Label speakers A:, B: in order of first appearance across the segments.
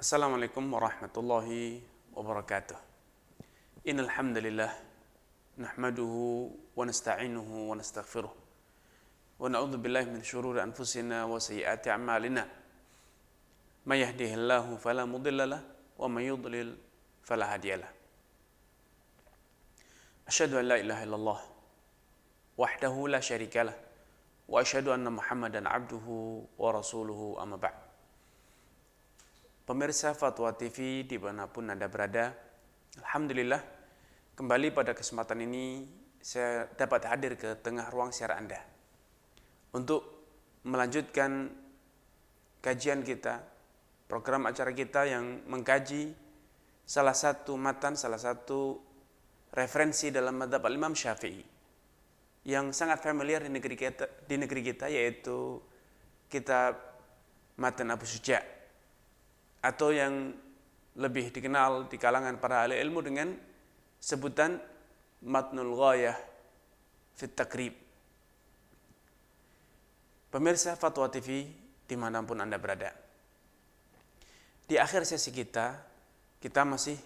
A: Assalamualaikum warahmatullahi wabarakatuh. Innal hamdalillah nahmaduhu wa nasta'inuhu wa nastaghfiruh wa na'udzu billahi min shururi anfusina wa sayyiati a'malina. May yahdihillahu fala mudilla lahu wa may yudlil fala hadiyalah. Asyhadu an la ilaha illallah wahdahu la syarikalah wa asyhadu anna Muhammadan abduhu wa rasuluhu amma ba'd. Pemirsa Fatwa TV dimanapun Anda berada, alhamdulillah kembali pada kesempatan ini saya dapat hadir ke tengah ruang siar Anda untuk melanjutkan kajian kita, program acara kita yang mengkaji salah satu matan, salah satu referensi dalam mazhab Imam Syafi'i yang sangat familiar di negeri kita yaitu kitab Matan Abu Syuja', atau yang lebih dikenal di kalangan para ahli ilmu dengan sebutan Matnul Ghayah fit Taqrib. Pemirsa Fatwa TV dimanapun Anda berada, di akhir sesi kita masih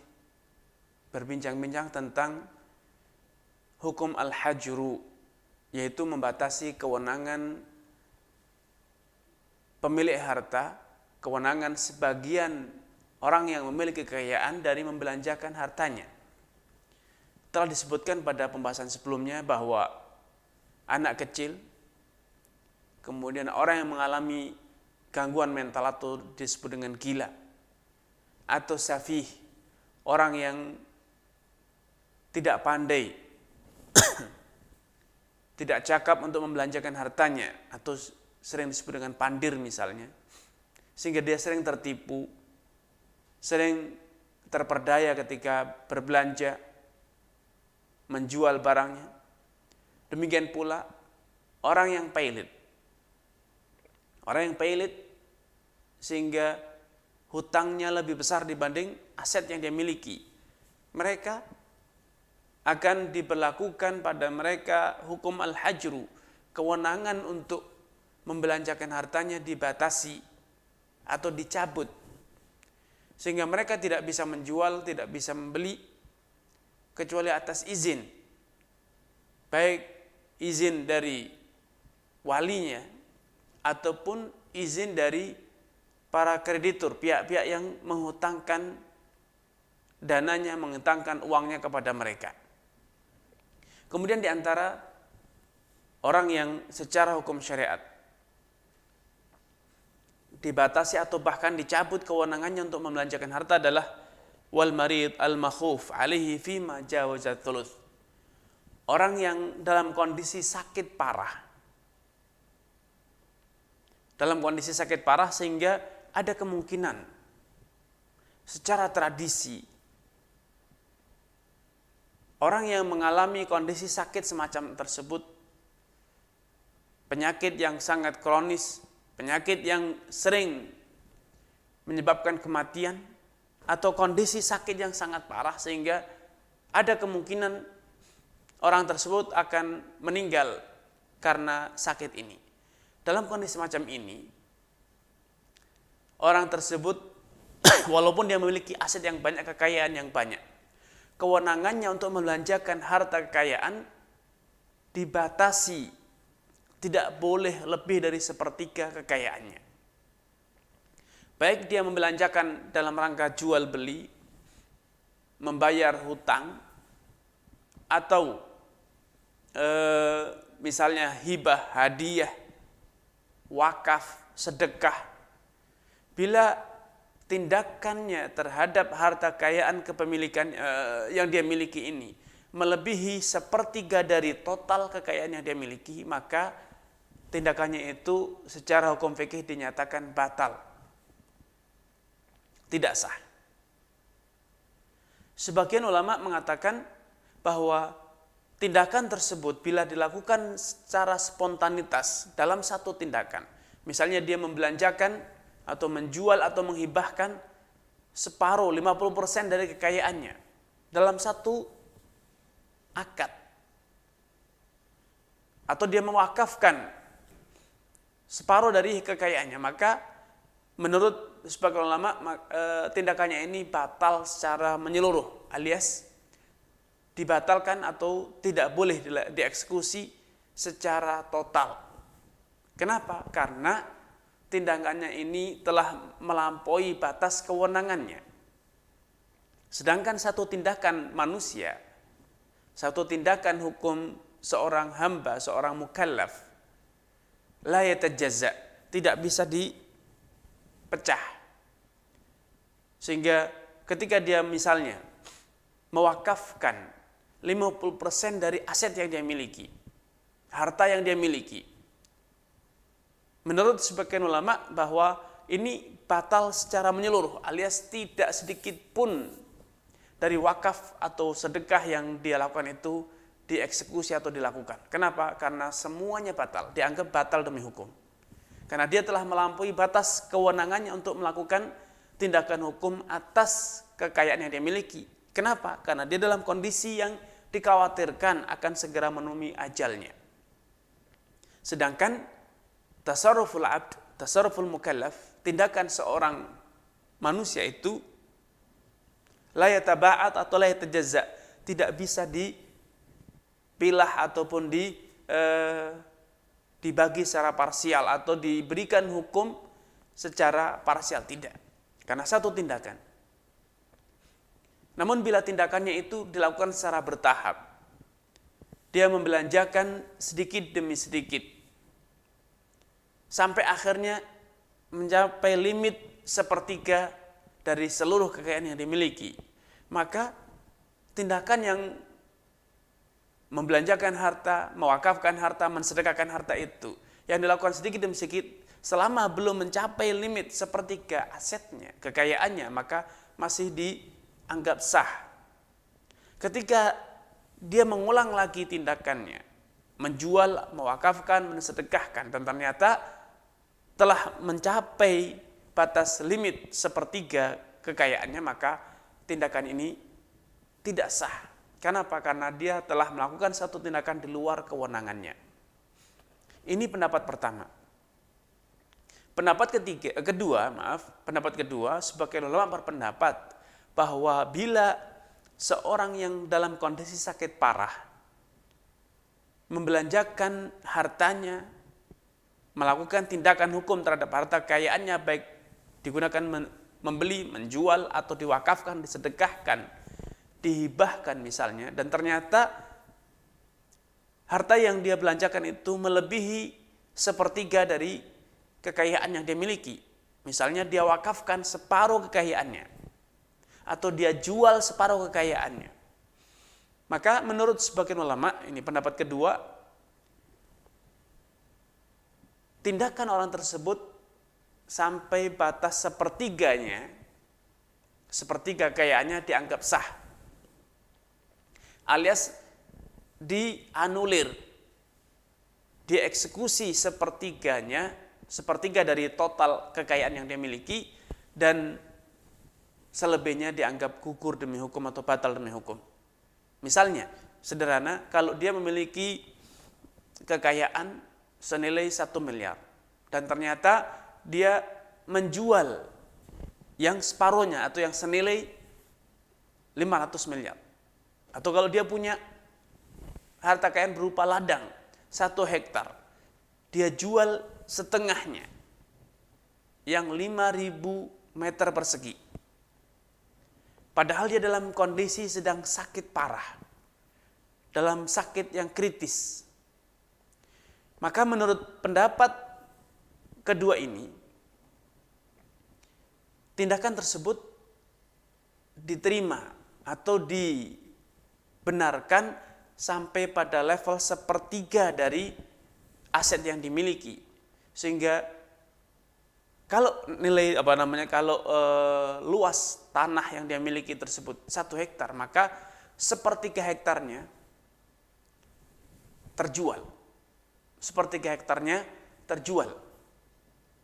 A: berbincang-bincang tentang hukum al-hajru, yaitu membatasi kewenangan pemilik harta, kewenangan sebagian orang yang memiliki kekayaan dari membelanjakan hartanya. Telah disebutkan pada pembahasan sebelumnya bahwa anak kecil, kemudian orang yang mengalami gangguan mental atau disebut dengan gila, atau safih, orang yang tidak pandai, tidak cakap untuk membelanjakan hartanya, atau sering disebut dengan pandir misalnya, sehingga dia sering tertipu, sering terperdaya ketika berbelanja, menjual barangnya. Demikian pula orang yang pailit. Orang yang pailit sehingga hutangnya lebih besar dibanding aset yang dia miliki. Mereka akan diberlakukan pada mereka hukum al-hajru, kewenangan untuk membelanjakan hartanya dibatasi atau dicabut, sehingga mereka tidak bisa menjual, tidak bisa membeli kecuali atas izin, baik izin dari walinya ataupun izin dari para kreditur, pihak-pihak yang menghutangkan dananya, menghutangkan uangnya kepada mereka. Kemudian di antara orang yang secara hukum syariat dibatasi atau bahkan dicabut kewenangannya untuk membelanjakan harta adalah wal marid al makhuf alaihi fima jawazat thuluth. Orang yang dalam kondisi sakit parah. Dalam kondisi sakit parah sehingga ada kemungkinan secara tradisi orang yang mengalami kondisi sakit semacam tersebut, penyakit yang sangat kronis, penyakit yang sering menyebabkan kematian, atau kondisi sakit yang sangat parah sehingga ada kemungkinan orang tersebut akan meninggal karena sakit ini. Dalam kondisi semacam ini, orang tersebut walaupun dia memiliki aset yang banyak, kekayaan yang banyak, kewenangannya untuk membelanjakan harta kekayaan dibatasi. Tidak boleh lebih dari sepertiga kekayaannya. Baik dia membelanjakan dalam rangka jual beli, membayar hutang, atau misalnya hibah, hadiah, wakaf, sedekah. Bila tindakannya terhadap harta kekayaan kepemilikan yang dia miliki ini melebihi sepertiga dari total kekayaan yang dia miliki, maka tindakannya itu secara hukum fikih dinyatakan batal, tidak sah. Sebagian ulama mengatakan bahwa tindakan tersebut bila dilakukan secara spontanitas dalam satu tindakan, misalnya dia membelanjakan atau menjual atau menghibahkan separuh 50% dari kekayaannya dalam satu akad, atau dia mewakafkan separuh dari kekayaannya, maka menurut sebagian ulama tindakannya ini batal secara menyeluruh, alias dibatalkan atau tidak boleh dieksekusi secara total. Kenapa? Karena tindakannya ini telah melampaui batas kewenangannya. Sedangkan satu tindakan manusia, satu tindakan hukum seorang hamba, seorang mukallaf, la yatajazza, tidak bisa dipecah. Sehingga ketika dia misalnya mewakafkan 50% dari aset yang dia miliki, harta yang dia miliki, menurut sebagian ulama bahwa ini batal secara menyeluruh, alias tidak sedikit pun dari wakaf atau sedekah yang dia lakukan itu dieksekusi atau dilakukan. Kenapa? Karena semuanya batal, dianggap batal demi hukum. Karena dia telah melampaui batas kewenangannya untuk melakukan tindakan hukum atas kekayaan yang dia miliki. Kenapa? Karena dia dalam kondisi yang dikhawatirkan akan segera menemui ajalnya. Sedangkan tasarruful abd, tasarruful mukallaf, tindakan seorang manusia itu la yataba'at atau la yatajazza, tidak bisa dipilah ataupun dibagi secara parsial atau diberikan hukum secara parsial, tidak. Karena satu tindakan. Namun bila tindakannya itu dilakukan secara bertahap, dia membelanjakan sedikit demi sedikit, sampai akhirnya mencapai limit sepertiga dari seluruh kekayaan yang dimiliki, maka tindakan yang membelanjakan harta, mewakafkan harta, mensedekahkan harta itu yang dilakukan sedikit demi sedikit selama belum mencapai limit sepertiga asetnya, kekayaannya, maka masih dianggap sah. Ketika dia mengulang lagi tindakannya, menjual, mewakafkan, mensedekahkan, dan ternyata telah mencapai batas limit sepertiga kekayaannya, maka tindakan ini tidak sah. Kenapa? Karena dia telah melakukan satu tindakan di luar kewenangannya. Ini pendapat pertama. Pendapat kedua, sebagian ulama berpendapat bahwa bila seorang yang dalam kondisi sakit parah membelanjakan hartanya, melakukan tindakan hukum terhadap harta kekayaannya, baik digunakan membeli, menjual, atau diwakafkan, disedekahkan, dihibahkan misalnya, dan ternyata harta yang dia belanjakan itu melebihi sepertiga dari kekayaan yang dia miliki. Misalnya dia wakafkan separuh kekayaannya, atau dia jual separuh kekayaannya. Maka menurut sebagian ulama, ini pendapat kedua, tindakan orang tersebut sampai batas sepertiga kekayaannya dianggap sah, alias dianulir, dieksekusi sepertiga dari total kekayaan yang dia miliki, dan selebihnya dianggap gugur demi hukum atau batal demi hukum. Misalnya, sederhana, kalau dia memiliki kekayaan senilai 1 miliar dan ternyata dia menjual yang separuhnya atau yang senilai 500 miliar. Atau kalau dia punya harta kekayaan berupa ladang 1 hektar, dia jual setengahnya yang 5.000 meter persegi. Padahal dia dalam kondisi sedang sakit parah, dalam sakit yang kritis. Maka menurut pendapat kedua ini, tindakan tersebut diterima atau dibenarkan sampai pada level sepertiga dari aset yang dimiliki. Sehingga kalau luas tanah yang dia miliki tersebut 1 hektar, maka sepertiga hektarnya terjual. Sepertiga hektarnya terjual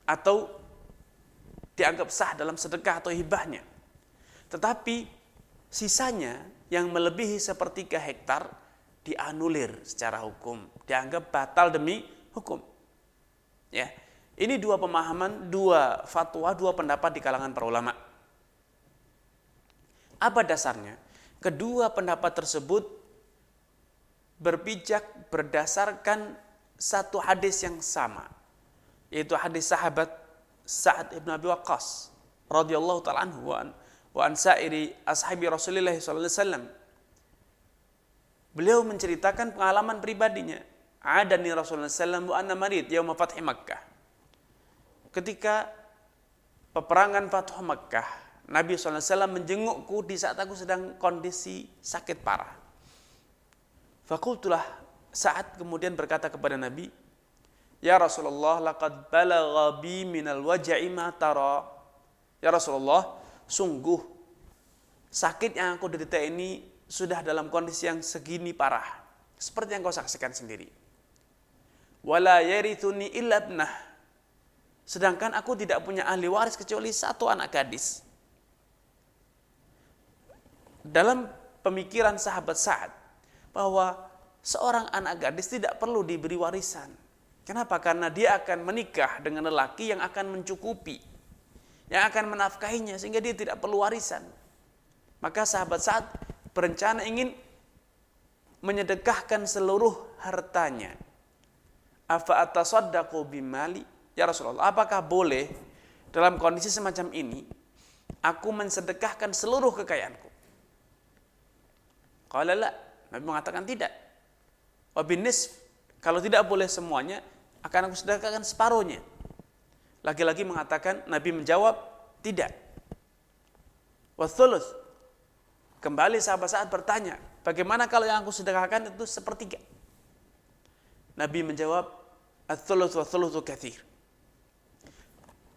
A: atau dianggap sah dalam sedekah atau hibahnya. Tetapi sisanya yang melebihi sepertiga hektar dianulir secara hukum, dianggap batal demi hukum. Ya, Ini dua pemahaman, dua fatwa, dua pendapat di kalangan para ulama. Apa dasarnya? Kedua pendapat tersebut berpijak berdasarkan satu hadis yang sama, yaitu hadis sahabat Sa'ad ibn Abi Waqqas radhiyallahu ta'ala anhu wa an sa'iri ashabi Rasulullah sallallahu alaihi wasallam. Beliau menceritakan pengalaman pribadinya. Adani Rasulullah sallallahu alaihi wasallam wa anna marid yaum fath Makkah. Ketika peperangan Fathu Makkah, Nabi SAW menjengukku di saat aku sedang kondisi sakit parah. Fakultulah, saat kemudian berkata kepada Nabi, Ya Rasulullah, laqad balagha bi minal waja'i ma tara. Ya Rasulullah, sungguh sakit yang aku derita ini sudah dalam kondisi yang segini parah, seperti yang kau saksikan sendiri. Wala yarithuni illa ibnah. Sedangkan aku tidak punya ahli waris kecuali satu anak gadis. Dalam pemikiran sahabat Sa'ad, bahwa seorang anak gadis tidak perlu diberi warisan. Kenapa? Karena dia akan menikah dengan lelaki yang akan mencukupi, yang akan menafkahinya, sehingga dia tidak perlu warisan. Maka sahabat Sa'ad berencana ingin menyedekahkan seluruh hartanya. Afa atasaddaqu bimali? Ya Rasulullah, apakah boleh dalam kondisi semacam ini aku mensedekahkan seluruh kekayaanku? Qala la, Nabi mengatakan tidak. Wa binisf, kalau tidak boleh semuanya, akan aku sedekahkan separuhnya. Lagi-lagi mengatakan, Nabi menjawab tidak. Wa thuluth, kembali sahabat Sa'ad bertanya, bagaimana kalau yang aku sedekahkan itu sepertiga? Nabi menjawab, ats-thuluth wa thuluthu katsir.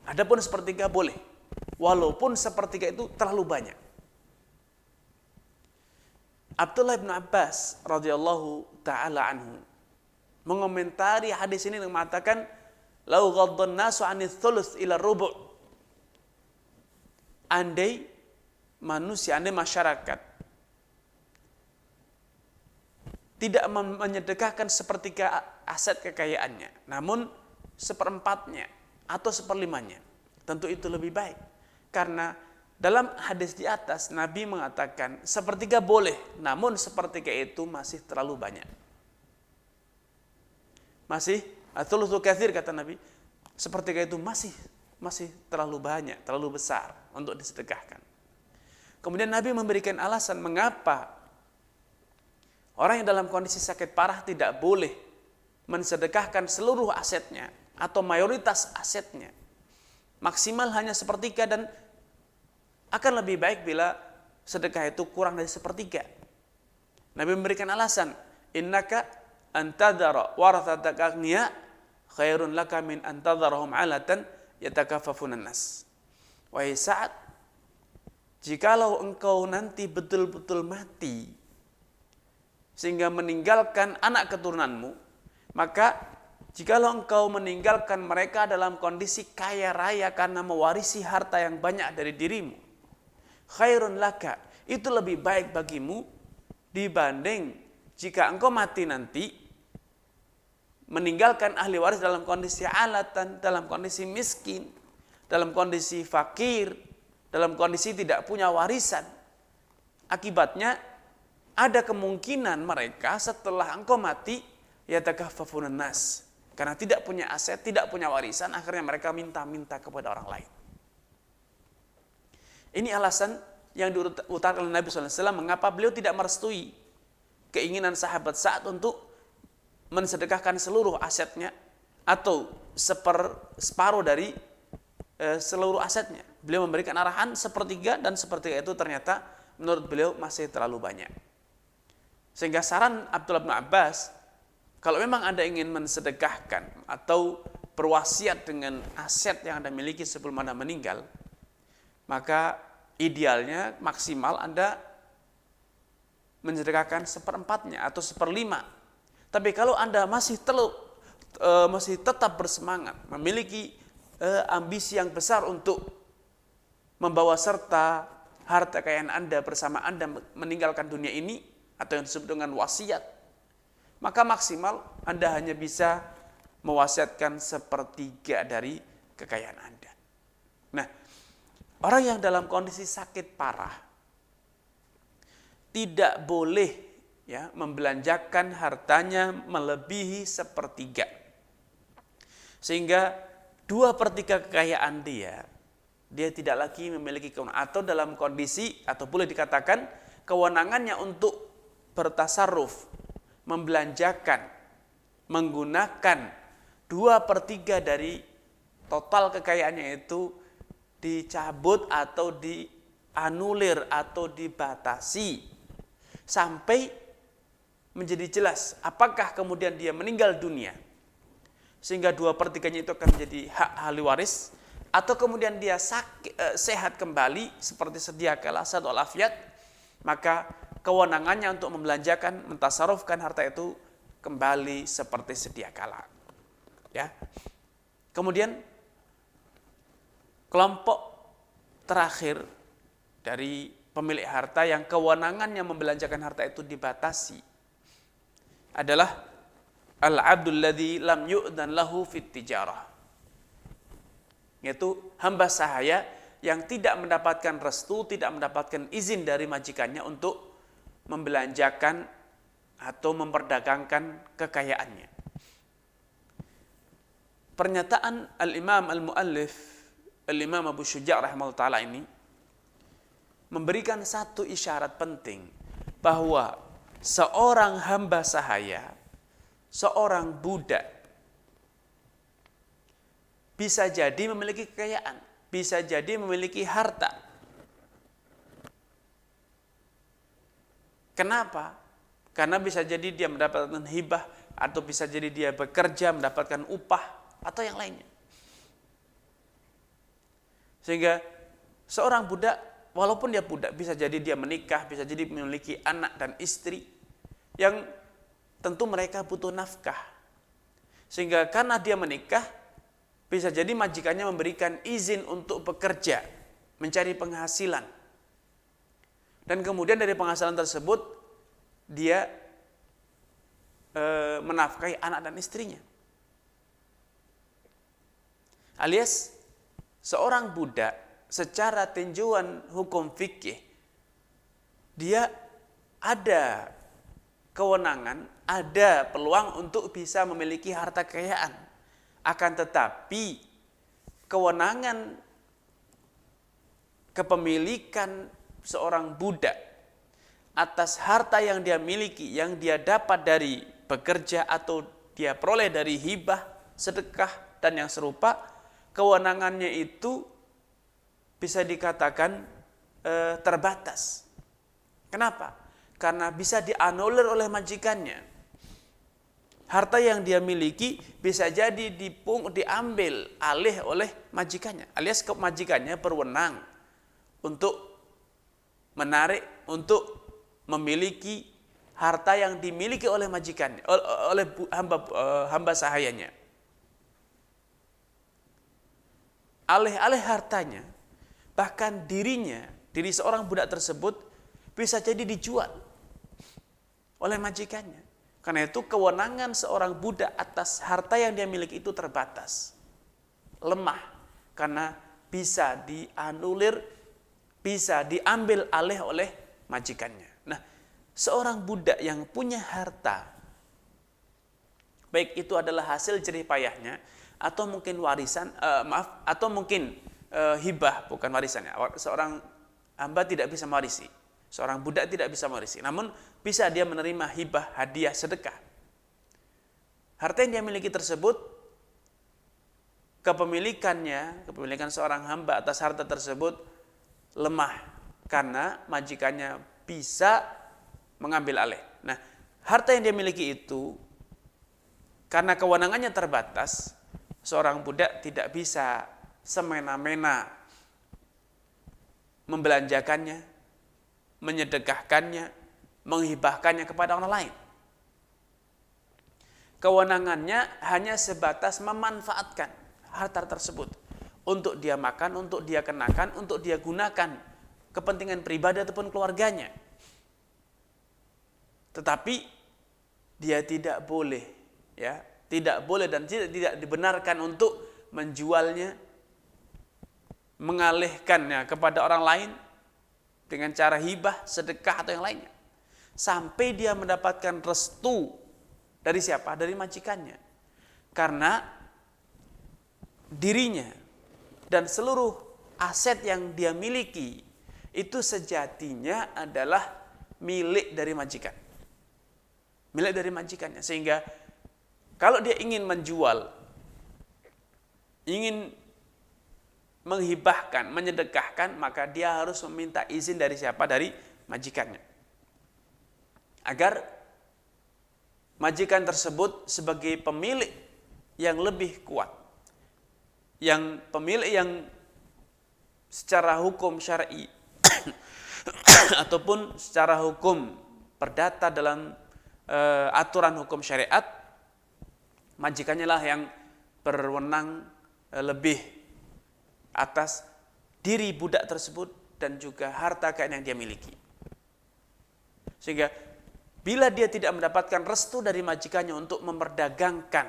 A: Adapun sepertiga boleh, walaupun sepertiga itu terlalu banyak. Abdullah bin Abbas radhiyallahu taala anhu mengomentari hadis ini dengan mengatakan, "Lau ghaddan nasu 'anits thuluts ila rubu'." Andai masyarakat tidak menyedekahkan sepertiga aset kekayaannya, namun seperempatnya atau seperlimanya, tentu itu lebih baik. Karena dalam hadis di atas Nabi mengatakan sepertiga boleh, namun sepertiga itu masih terlalu banyak. Masih ats-tsulutsu katsir, kata Nabi, sepertiga itu masih terlalu banyak, terlalu besar untuk disedekahkan. Kemudian Nabi memberikan alasan mengapa orang yang dalam kondisi sakit parah tidak boleh mensedekahkan seluruh asetnya atau mayoritas asetnya, maksimal hanya sepertiga, dan akan lebih baik bila sedekah itu kurang dari sepertiga. Nabi memberikan alasan, innaka antadhara warathataka aghniya khairun laka min antadharahum alatan yatakaffafunan nas. Wahai Sa'ad, jikalau engkau nanti betul-betul mati sehingga meninggalkan anak keturunanmu, maka jikalau engkau meninggalkan mereka dalam kondisi kaya raya karena mewarisi harta yang banyak dari dirimu, khairun laka, itu lebih baik bagimu dibanding jika engkau mati nanti meninggalkan ahli waris dalam kondisi alatan, dalam kondisi miskin, dalam kondisi fakir, dalam kondisi tidak punya warisan. Akibatnya ada kemungkinan mereka setelah engkau mati yatakaffafunan nas, karena tidak punya aset, tidak punya warisan, akhirnya mereka minta-minta kepada orang lain. Ini alasan yang diutarakan oleh Nabi SAW mengapa beliau tidak merestui keinginan sahabat Sa'ad untuk mensedekahkan seluruh asetnya atau separuh dari seluruh asetnya. Beliau memberikan arahan sepertiga, dan sepertiga itu ternyata menurut beliau masih terlalu banyak. Sehingga saran Abdullah bin Abbas, kalau memang Anda ingin mensedekahkan atau berwasiat dengan aset yang Anda miliki sebelum Anda meninggal, maka idealnya maksimal Anda mensedekahkan seperempatnya atau seperlima. Tapi kalau Anda masih tetap bersemangat, memiliki ambisi yang besar untuk membawa serta harta kekayaan Anda bersama Anda meninggalkan dunia ini, atau yang disebut dengan wasiat, maka maksimal Anda hanya bisa mewasiatkan sepertiga dari kekayaan Anda. Nah, orang yang dalam kondisi sakit parah tidak boleh ya membelanjakan hartanya melebihi sepertiga. Sehingga 2/3 kekayaan dia tidak lagi memiliki kewenangan, atau dalam kondisi atau boleh dikatakan kewenangannya untuk bertasarruf, membelanjakan, menggunakan 2/3 dari total kekayaannya itu dicabut atau dianulir atau dibatasi sampai menjadi jelas apakah kemudian dia meninggal dunia sehingga 2/3-nya itu akan menjadi hak ahli waris, atau kemudian dia sehat kembali seperti sedia kala sehat walafiat, maka kewenangannya untuk membelanjakan, mentasarufkan harta itu kembali seperti sedia kala. Ya. Kemudian kelompok terakhir dari pemilik harta yang kewenangannya membelanjakan harta itu dibatasi adalah al-'abdul ladzi lam yu'dan lahu fit tijarah, yaitu hamba sahaya yang tidak mendapatkan restu, tidak mendapatkan izin dari majikannya untuk membelanjakan atau memperdagangkan kekayaannya. Pernyataan al-Imam al-Muallif al-Imam Abu Syuja' rahimahullah ta'ala ini memberikan satu isyarat penting bahwa seorang hamba sahaya, seorang budak bisa jadi memiliki kekayaan, bisa jadi memiliki harta. Kenapa? Karena bisa jadi dia mendapatkan hibah, atau bisa jadi dia bekerja mendapatkan upah, atau yang lainnya. Sehingga seorang budak, walaupun dia budak, bisa jadi dia menikah, bisa jadi memiliki anak dan istri yang tentu mereka butuh nafkah. Sehingga karena dia menikah, bisa jadi majikannya memberikan izin untuk bekerja, mencari penghasilan. Dan kemudian dari penghasilan tersebut, dia menafkahi anak dan istrinya. Alias, seorang budak secara tinjauan hukum fikih, dia ada kewenangan, ada peluang untuk bisa memiliki harta kekayaan. Akan tetapi kewenangan kepemilikan seorang budak atas harta yang dia miliki, yang dia dapat dari bekerja atau dia peroleh dari hibah, sedekah dan yang serupa, kewenangannya itu bisa dikatakan terbatas. Kenapa? Karena bisa dianulir oleh majikannya. Harta yang dia miliki bisa jadi diambil alih oleh majikannya, alias majikannya berwenang untuk menarik, untuk memiliki harta yang dimiliki oleh majikannya, oleh hamba sahayanya. Alih-alih hartanya, bahkan diri seorang budak tersebut bisa jadi dijual oleh majikannya. Karena itu kewenangan seorang budak atas harta yang dia miliki itu terbatas, lemah, karena bisa dianulir, bisa diambil alih oleh majikannya. Nah, seorang budak yang punya harta, baik itu adalah hasil jerih payahnya, atau mungkin warisan, atau mungkin hibah, bukan warisan ya. Seorang hamba tidak bisa mewarisi, seorang budak tidak bisa mewarisi, namun bisa dia menerima hibah, hadiah, sedekah. Harta yang dia miliki tersebut, kepemilikan seorang hamba atas harta tersebut lemah, karena majikannya bisa mengambil alih. Nah, harta yang dia miliki itu, karena kewenangannya terbatas, seorang budak tidak bisa semena-mena membelanjakannya, menyedekahkannya, menghibahkannya kepada orang lain. Kewenangannya hanya sebatas memanfaatkan harta tersebut untuk dia makan, untuk dia kenakan, untuk dia gunakan kepentingan pribadi ataupun keluarganya. Tetapi dia tidak boleh tidak boleh dan tidak dibenarkan untuk menjualnya, mengalihkannya kepada orang lain dengan cara hibah, sedekah atau yang lainnya. Sampai dia mendapatkan restu dari siapa? Dari majikannya. Karena dirinya dan seluruh aset yang dia miliki itu sejatinya adalah milik dari majikan. Milik dari majikannya. Sehingga kalau dia ingin menjual, ingin menghibahkan, menyedekahkan, maka dia harus meminta izin dari siapa? Dari majikannya. Agar majikan tersebut sebagai pemilik yang lebih kuat, yang pemilik yang secara hukum syar'i ataupun secara hukum perdata dalam aturan hukum syariat, majikannya lah yang berwenang lebih atas diri budak tersebut dan juga harta kekayaan yang dia miliki. Sehingga bila dia tidak mendapatkan restu dari majikannya untuk memperdagangkan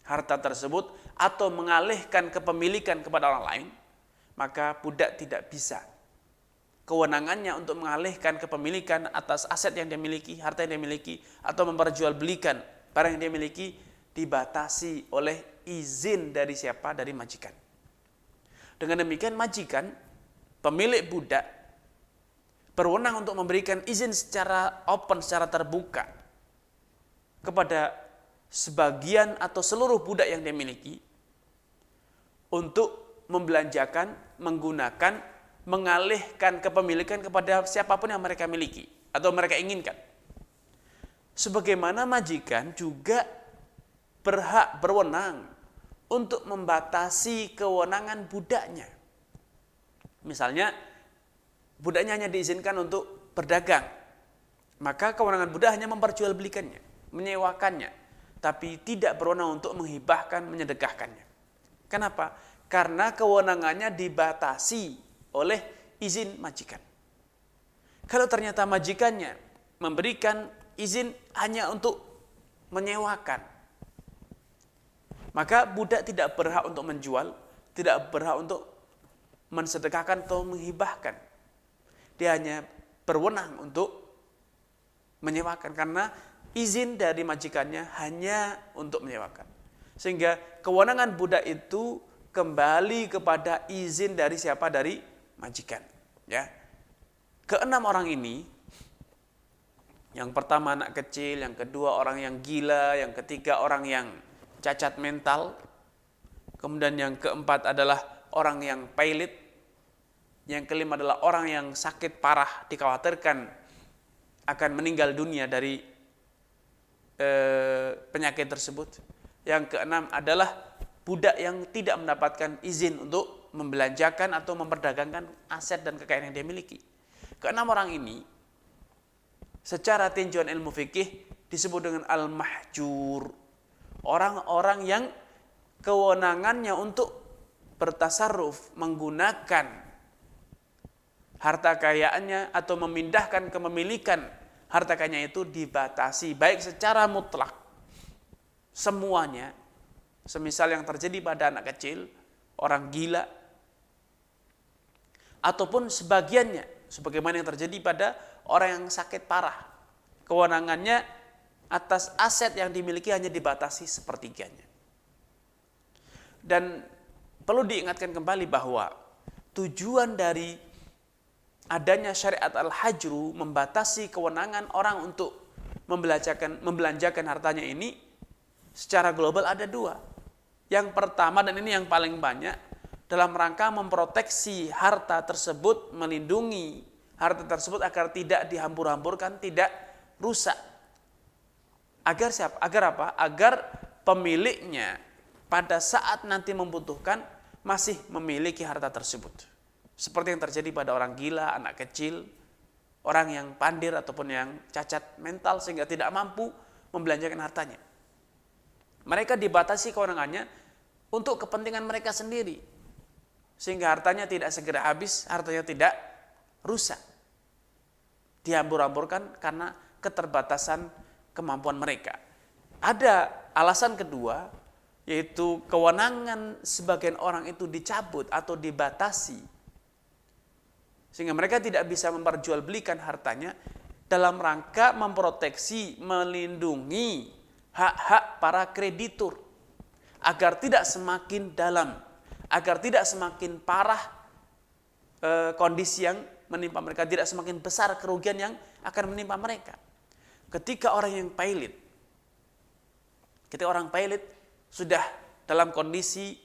A: harta tersebut atau mengalihkan kepemilikan kepada orang lain, maka budak tidak bisa. Kewenangannya untuk mengalihkan kepemilikan atas aset yang dia miliki, harta yang dia miliki, atau memperjualbelikan barang yang dia miliki dibatasi oleh izin dari siapa? Dari majikan. Dengan demikian majikan, pemilik budak, berwenang untuk memberikan izin secara open, secara terbuka kepada sebagian atau seluruh budak yang dia miliki untuk membelanjakan, menggunakan, mengalihkan kepemilikan kepada siapapun yang mereka miliki atau mereka inginkan. Sebagaimana majikan juga berhak berwenang untuk membatasi kewenangan budaknya. Misalnya budaknya hanya diizinkan untuk berdagang, maka kewenangan budak hanya memperjualbelikannya, menyewakannya, tapi tidak berwenang untuk menghibahkan, menyedekahkannya. Kenapa? Karena kewenangannya dibatasi oleh izin majikan. Kalau ternyata majikannya memberikan izin hanya untuk menyewakan, maka budak tidak berhak untuk menjual, tidak berhak untuk mensedekahkan atau menghibahkan. Dia hanya berwenang untuk menyewakan karena izin dari majikannya hanya untuk menyewakan. Sehingga kewenangan budak itu kembali kepada izin dari siapa? Dari majikan. Ya. Keenam orang ini, yang pertama anak kecil, yang kedua orang yang gila, yang ketiga orang yang cacat mental, kemudian yang keempat adalah orang yang pailit, yang kelima adalah orang yang sakit parah, dikhawatirkan akan meninggal dunia dari penyakit tersebut. Yang keenam adalah budak yang tidak mendapatkan izin untuk membelanjakan atau memperdagangkan aset dan kekayaan yang dia miliki. Keenam orang ini secara tinjauan ilmu fikih disebut dengan al-mahjur. Orang-orang yang kewenangannya untuk bertasarruf, menggunakan harta kekayaannya atau memindahkan kepemilikan harta kekayaannya itu dibatasi, baik secara mutlak semuanya, semisal yang terjadi pada anak kecil, orang gila, ataupun sebagiannya, sebagaimana yang terjadi pada orang yang sakit parah. Kewenangannya atas aset yang dimiliki hanya dibatasi sepertiganya. Dan perlu diingatkan kembali bahwa tujuan dari adanya syariat al-hajru membatasi kewenangan orang untuk membelanjakan hartanya ini secara global ada dua. Yang pertama, dan ini yang paling banyak, dalam rangka memproteksi harta tersebut, melindungi harta tersebut agar tidak dihambur-hamburkan, tidak rusak. Agar siapa? Agar apa? Agar pemiliknya pada saat nanti membutuhkan masih memiliki harta tersebut. Seperti yang terjadi pada orang gila, anak kecil, orang yang pandir ataupun yang cacat mental sehingga tidak mampu membelanjakan hartanya. Mereka dibatasi kewenangannya untuk kepentingan mereka sendiri, sehingga hartanya tidak segera habis, hartanya tidak rusak, dihambur-hamburkan karena keterbatasan kemampuan mereka. Ada alasan kedua, yaitu kewenangan sebagian orang itu dicabut atau dibatasi, sehingga mereka tidak bisa memperjualbelikan hartanya dalam rangka memproteksi, melindungi hak-hak para kreditur, agar tidak semakin dalam, agar tidak semakin parah kondisi yang menimpa mereka, tidak semakin besar kerugian yang akan menimpa mereka. Ketika orang pailit sudah dalam kondisi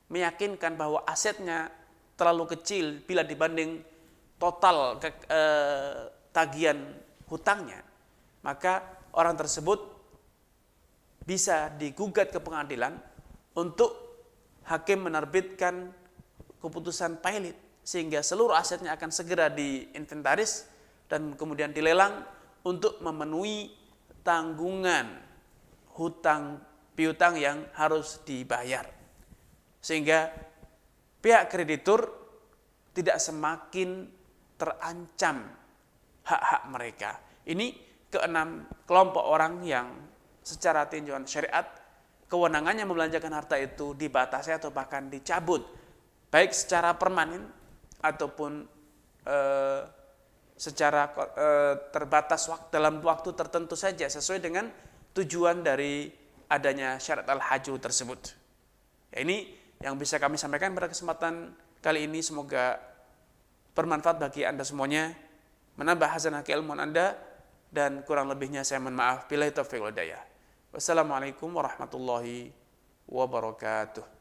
A: meyakinkan bahwa asetnya terlalu kecil bila dibanding total tagihan hutangnya, maka orang tersebut bisa digugat ke pengadilan untuk hakim menerbitkan keputusan pailit, sehingga seluruh asetnya akan segera diinventaris dan kemudian dilelang untuk memenuhi tanggungan hutang piutang yang harus dibayar, sehingga pihak kreditur tidak semakin terancam hak-hak mereka. Ini keenam kelompok orang yang secara tinjauan syariat kewenangannya membelanjakan harta itu dibatasi atau bahkan dicabut, baik secara permanen ataupun secara terbatas dalam waktu tertentu saja, sesuai dengan tujuan dari adanya syarat al-hajru tersebut. Ya, ini yang bisa kami sampaikan pada kesempatan kali ini. Semoga bermanfaat bagi Anda semuanya, menambah hasanah keilmuan Anda, dan kurang lebihnya saya mohon maaf. Billahi taufiq wal hidayah. Wassalamualaikum warahmatullahi wabarakatuh.